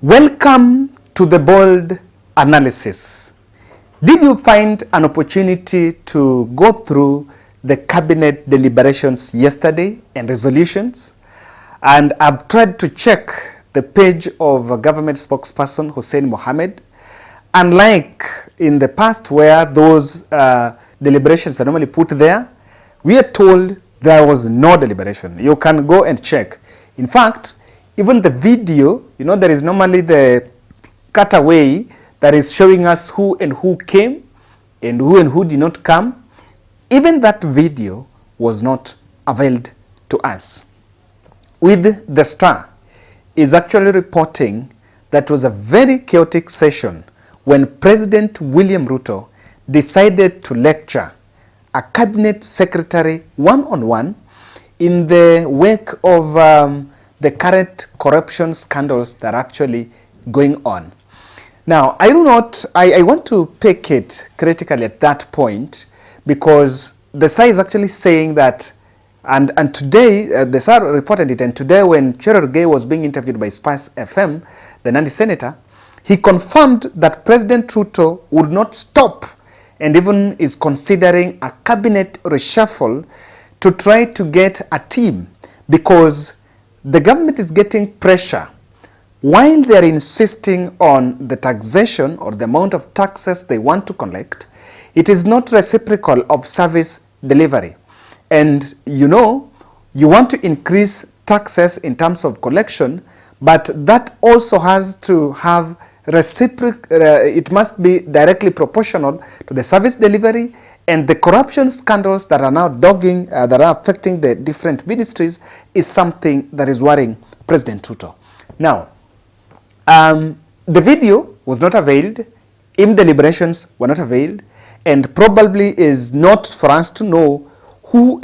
Welcome to the bold analysis. Did you find an opportunity to go through the cabinet deliberations yesterday and resolutions? And I've tried to check the page of government spokesperson Hussein Mohammed. Unlike in the past where those deliberations are normally put there, we are told there was no deliberation. You can go and check. In fact, even the video, there is normally the cutaway that is showing us who and who came and who did not come. Even that video was not availed to us. With the Star is actually reporting that was a very chaotic session when President William Ruto decided to lecture a cabinet secretary one-on-one in the wake of the current corruption scandals that are actually going on. Now, I want to pick it critically at that point because the Star is actually saying that, and today, the Star reported it, and today when Cherargei was being interviewed by Spice FM, the Nandi senator, he confirmed that President Ruto would not stop and even is considering a cabinet reshuffle to try to get a team because the government is getting pressure. While they are insisting on the taxation or the amount of taxes they want to collect, it is not reciprocal of service delivery. And you want to increase taxes in terms of collection, but that also has to have it must be directly proportional to the service delivery, and the corruption scandals that are now that are affecting the different ministries is something that is worrying President Ruto. Now, the video was not availed, even deliberations were not availed, and probably is not for us to know who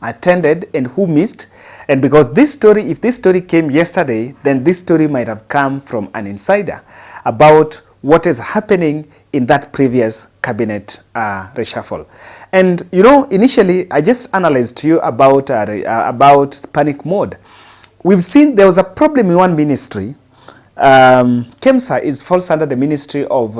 attended and who missed. And because if this story came yesterday, then this story might have come from an insider about what is happening in that previous cabinet reshuffle. And initially I just analyzed to you about panic mode. We've seen there was a problem in one ministry. KEMSA falls under the ministry of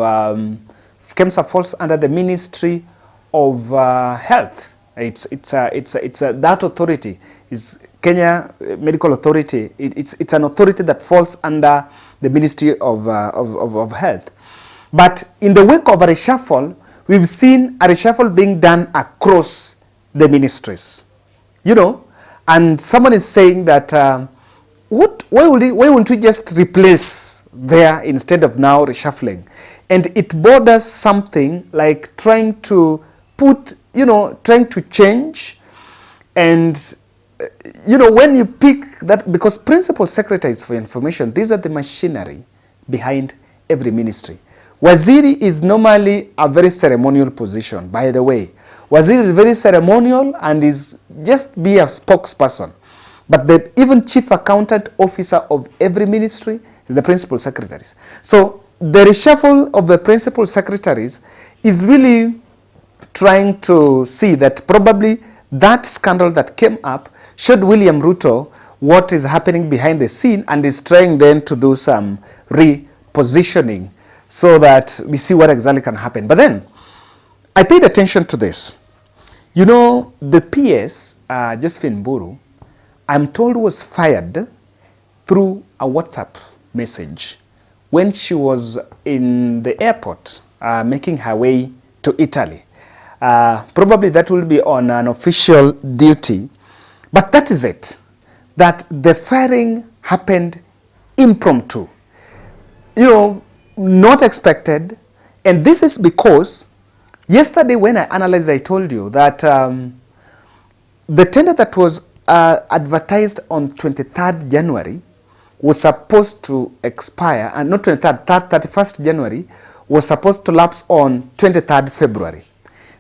Health. That authority is Kenya Medical Authority. It's an authority that falls under the Ministry of Health. But in the wake of a reshuffle, we've seen a reshuffle being done across the ministries. And someone is saying that why won't we just replace there instead of now reshuffling? And it borders something like trying to change. And when you pick that, because principal secretaries, for information, these are the machinery behind every ministry. Waziri is normally a very ceremonial position, by the way. Waziri is very ceremonial and is just be a spokesperson. But the even chief accountant officer of every ministry is the principal secretaries. So the reshuffle of the principal secretaries is really trying to see that probably that scandal that came up showed William Ruto what is happening behind the scene, and is trying then to do some repositioning so that we see what exactly can happen. But then I paid attention to this. The PS, Josephine Mburu, I'm told was fired through a WhatsApp message when she was in the airport making her way to Italy. Probably that will be on an official duty. But that is it. That the firing happened impromptu. Not expected. And this is because yesterday when I analyzed, I told you that the tender that was advertised on 23rd January was supposed to expire, and not 23rd, 31st January, was supposed to lapse on 23rd February.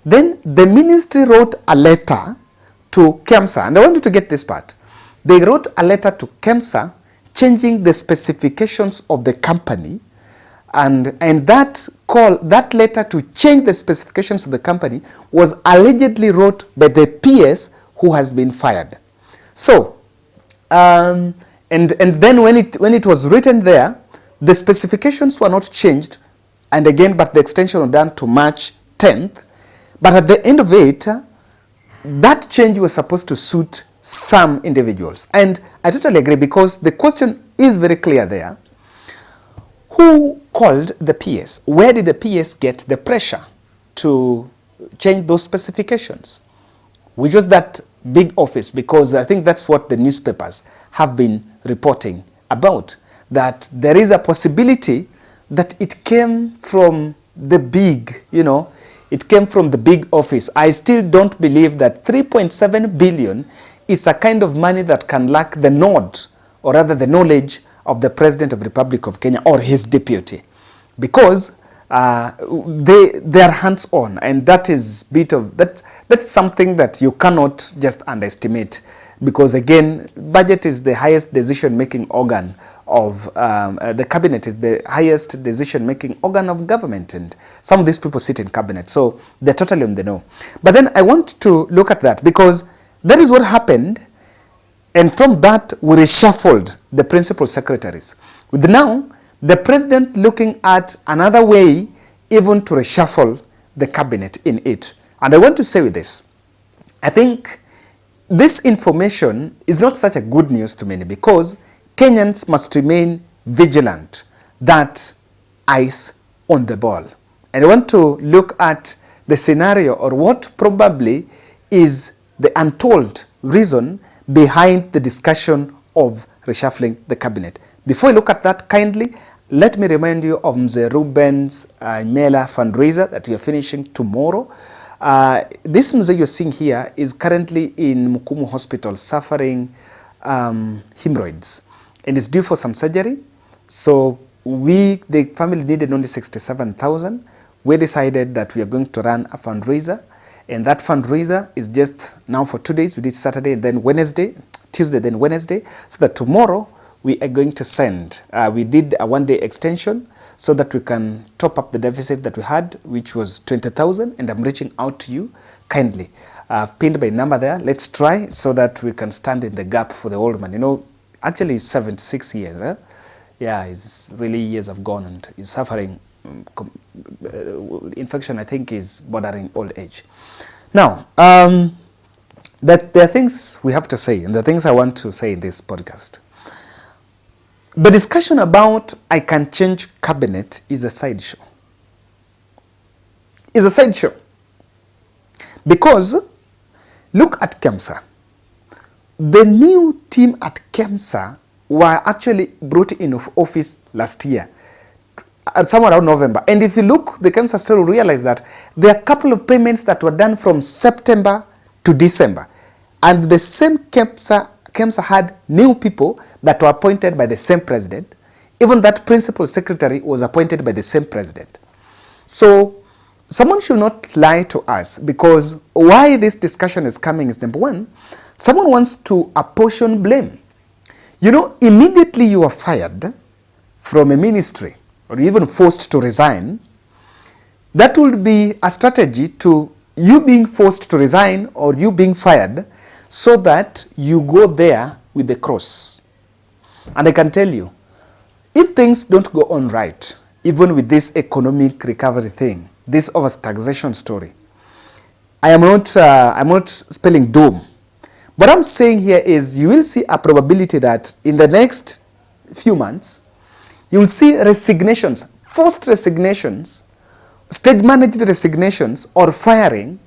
Then the ministry wrote a letter to KEMSA, and I want you to get this part. They wrote a letter to KEMSA changing the specifications of the company, and that letter to change the specifications of the company was allegedly wrote by the PS who has been fired. So, and then when it was written there, The specifications were not changed, and again, but the extension was done to March 10th. But at the end of it, that change was supposed to suit some individuals. And I totally agree, because the question is very clear there. Who called the PS? Where did the PS get the pressure to change those specifications? Which was that big office? Because I think that's what the newspapers have been reporting about, that there is a possibility that it came from the big, it came from the big office. I still don't believe that 3.7 billion is a kind of money that can lack the nod, or rather the knowledge of the President of the Republic of Kenya or his deputy, because they are hands-on, and that is that's something that you cannot just underestimate, because again, budget is the highest decision-making organ of the cabinet is the highest decision-making organ of government, and some of these people sit in cabinet, so they're totally on the know. But then I want to look at that, because that is what happened, and from that we reshuffled the principal secretaries, with now the president looking at another way even to reshuffle the cabinet in it. And I want to say with this, I think this information is not such a good news to many, because Kenyans must remain vigilant, that eyes on the ball. And I want to look at the scenario, or what probably is the untold reason behind the discussion of reshuffling the cabinet. Before I look at that, kindly let me remind you of Mzee Ruben's Mela fundraiser that we are finishing tomorrow. This Mzee you're seeing here is currently in Mukumu Hospital suffering hemorrhoids, and is due for some surgery. So the family needed only 67,000. We decided that we are going to run a fundraiser, and that fundraiser is just now for 2 days. We did Saturday, then Wednesday, Tuesday, then Wednesday, so that tomorrow we are going to send. We did a one-day extension so that we can top up the deficit that we had, which was 20,000, and I'm reaching out to you kindly. I've pinned my number there. Let's try so that we can stand in the gap for the old man. Actually he's 76 years. Yeah, his really years have gone, and he's suffering infection. I think is bordering old age. Now, that there are things we have to say, and the things I want to say in this podcast. The discussion about I can change cabinet is a sideshow. It's a sideshow. Because look at KEMSA. The new team at KEMSA were actually brought in of office last year, somewhere around November. And if you look, the KEMSA story, realize that there are a couple of payments that were done from September to December. And the same KEMSA had new people that were appointed by the same president. Even that principal secretary was appointed by the same president. So someone should not lie to us, because why this discussion is coming is, number one, someone wants to apportion blame. Immediately you are fired from a ministry, or even forced to resign, that would be a strategy to you being forced to resign or you being fired, so that you go there with the cross. And I can tell you, if things don't go on right, even with this economic recovery thing, this overtaxation story, I'm not spelling doom. What I'm saying here is, you will see a probability that in the next few months, you will see resignations, forced resignations, stage-managed resignations, or firing,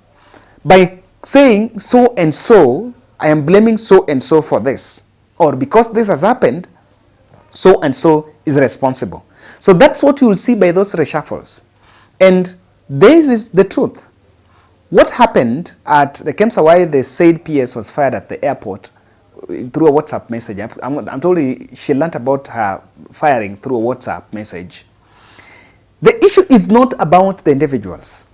by saying so and so, I am blaming so and so for this, or because this has happened, so and so is responsible. So that's what you will see by those reshuffles. And this is the truth. What happened at the KEMSA, why they said PS was fired at the airport through a WhatsApp message. I'm told she learned about her firing through a WhatsApp message. The issue is not about the individuals.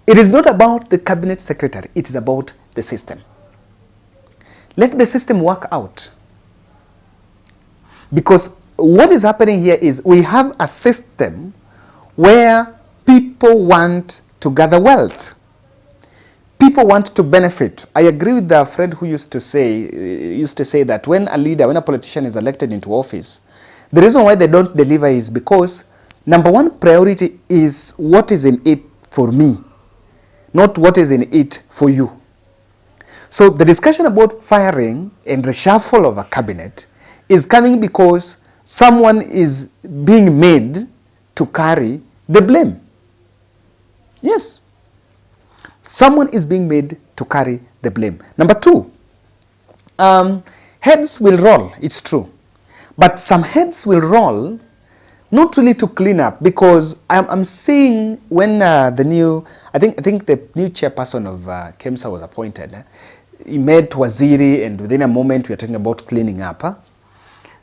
It is not about the cabinet secretary. It is about the system. Let the system work out. Because what is happening here is, we have a system where people want to gather wealth. People want to benefit. I agree with the friend who used to say that when a politician is elected into office, The reason why they don't deliver is because number one priority is what is in it for me, not what is in it for you. So the discussion about firing and reshuffle of a cabinet is coming because someone is being made to carry the blame. Yes. Someone is being made to carry the blame. Number two, heads will roll, it's true. But some heads will roll not really to clean up, because I'm seeing when the new, I think the new chairperson of KEMSA was appointed, he met Waziri, and within a moment we are talking about cleaning up.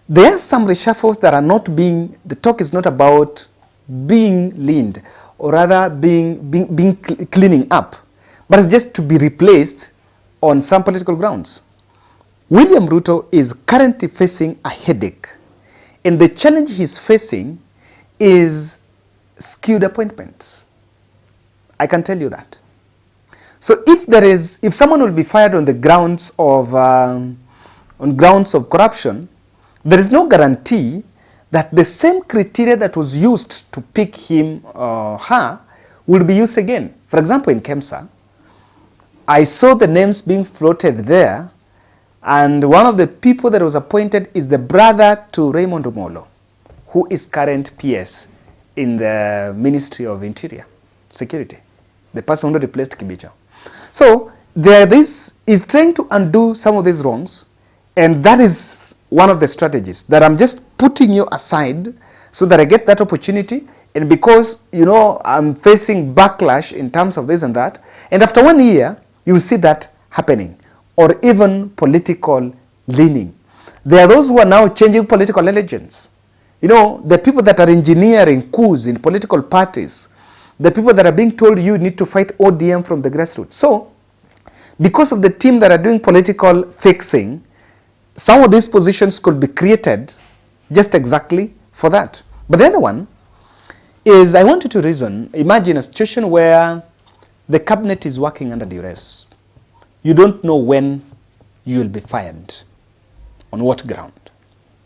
There are some reshuffles that are not being, the talk is not about being leaned, or rather being cleaning up, but it's just to be replaced on some political grounds. William Ruto is currently facing a headache, and the challenge he's facing is skewed appointments. I can tell you that. So if someone will be fired on the grounds of corruption, there is no guarantee that the same criteria that was used to pick him or her will be used again. For example, in KEMSA, I saw the names being floated there, and one of the people that was appointed is the brother to Raymond Omolo, who is current PS in the Ministry of Interior Security, the person who replaced Kibicho. So this is trying to undo some of these wrongs, and that is one of the strategies that I'm just putting you aside so that I get that opportunity. And because, you know, I'm facing backlash in terms of this and that, and after 1 year, you will see that happening, or even political leaning. There are those who are now changing political allegiance. You know, the people that are engineering coups in political parties, the people that are being told you need to fight ODM from the grassroots. So, because of the team that are doing political fixing, some of these positions could be created just exactly for that. But the other one is, I want you to reason, imagine a situation where the cabinet is working under duress. You don't know when you will be fired, on what ground.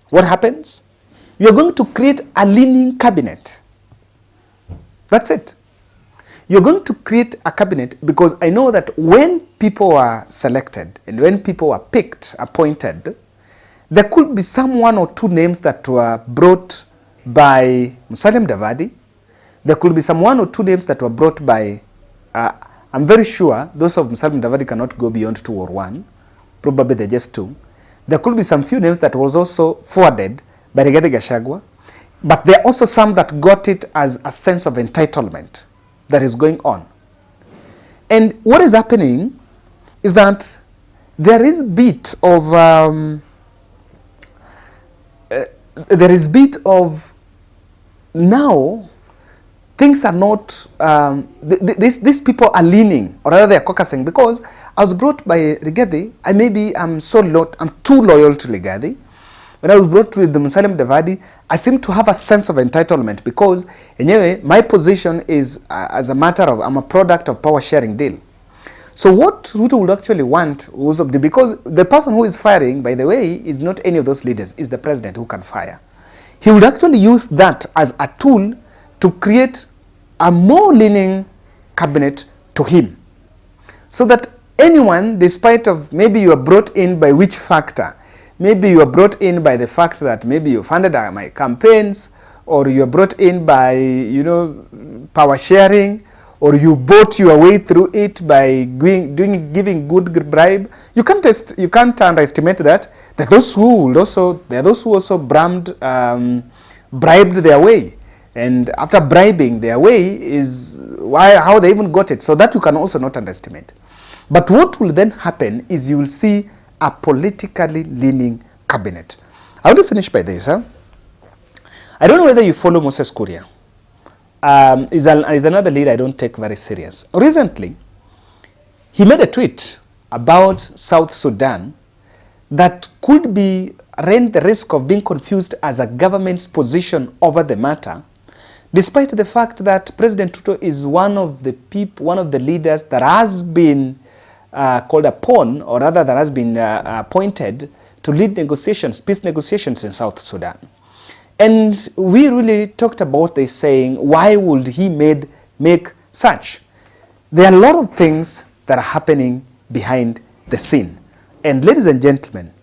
What happens? You are going to create a leaning cabinet. That's it. You're going to create a cabinet, because I know that when people are selected and when people are picked, appointed, there could be some 1 or 2 names that were brought by Musalia Mudavadi. There could be some 1 or 2 names that were brought by, I'm very sure those of Musalia Mudavadi cannot go beyond 2 or 1. Probably they're just 2. There could be some few names that was also forwarded by Rigathi Gachagua. But there are also some that got it as a sense of entitlement that is going on. And what is happening is that there is bit of now things are not, these people are leaning, or rather they are caucusing, because I was brought by Rigathi, I'm too loyal to Rigathi. When I was brought with the Musalia Mudavadi, I seem to have a sense of entitlement, because anyway, my position is as a matter of, I'm a product of power sharing deal. So what Ruto would actually want was, because the person who is firing, by the way, is not any of those leaders, is the president who can fire. He would actually use that as a tool to create a more leaning cabinet to him. So that anyone, despite of maybe you are brought in by which factor, maybe you are brought in by the fact that maybe you funded my campaigns, or you are brought in by, you know, power sharing, or you bought your way through it by giving good bribe. You can't underestimate that those who also bribed their way, and after bribing their way is how they even got it. So that you can also not underestimate. But what will then happen is you will see a politically leaning cabinet. I want to finish by this. I don't know whether you follow Moses Kuria. Is another leader I don't take very serious. Recently, he made a tweet about South Sudan that could run the risk of being confused as a government's position over the matter, despite the fact that President Ruto is one of the leaders that has been called upon, or rather that has been appointed to lead negotiations, peace negotiations in South Sudan. And we really talked about this, saying, why would he make such? There are a lot of things that are happening behind the scene. And ladies and gentlemen,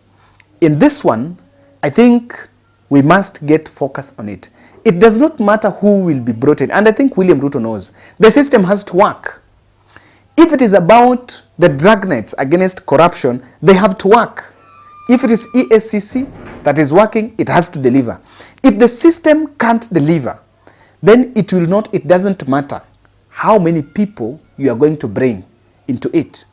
in this one, I think we must get focused on it. It does not matter who will be brought in. And I think William Ruto knows. The system has to work. If it is about the dragnets against corruption, they have to work. If it is EACC that is working, it has to deliver. If the system can't deliver, then it doesn't matter how many people you are going to bring into it.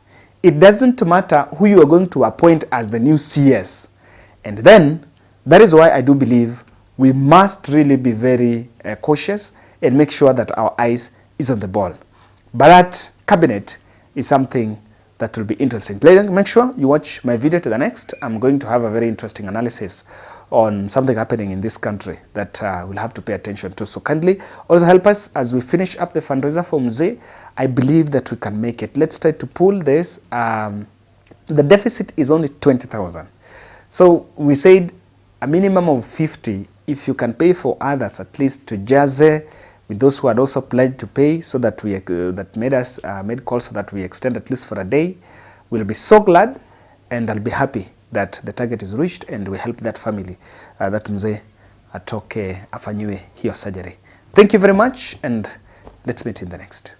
It doesn't matter who you are going to appoint as the new CS. And then, that is why I do believe we must really be very cautious and make sure that our eyes is on the ball. But that cabinet is something that will be interesting. Please make sure you watch my video to the next. I'm going to have a very interesting analysis on something happening in this country that we'll have to pay attention to. So kindly also help us as we finish up the fundraiser for Mzee. I believe that we can make it. Let's try to pull this. The deficit is only 20,000. So we said a minimum of 50. If you can pay for others, at least to Jaze, with those who had also pledged to pay, so that we made calls so that we extend at least for a day, we'll be so glad, and I'll be happy that the target is reached and we help that family, that Mzee atoke afanyiwe hiyo surgery. Thank you very much, and let's meet in the next.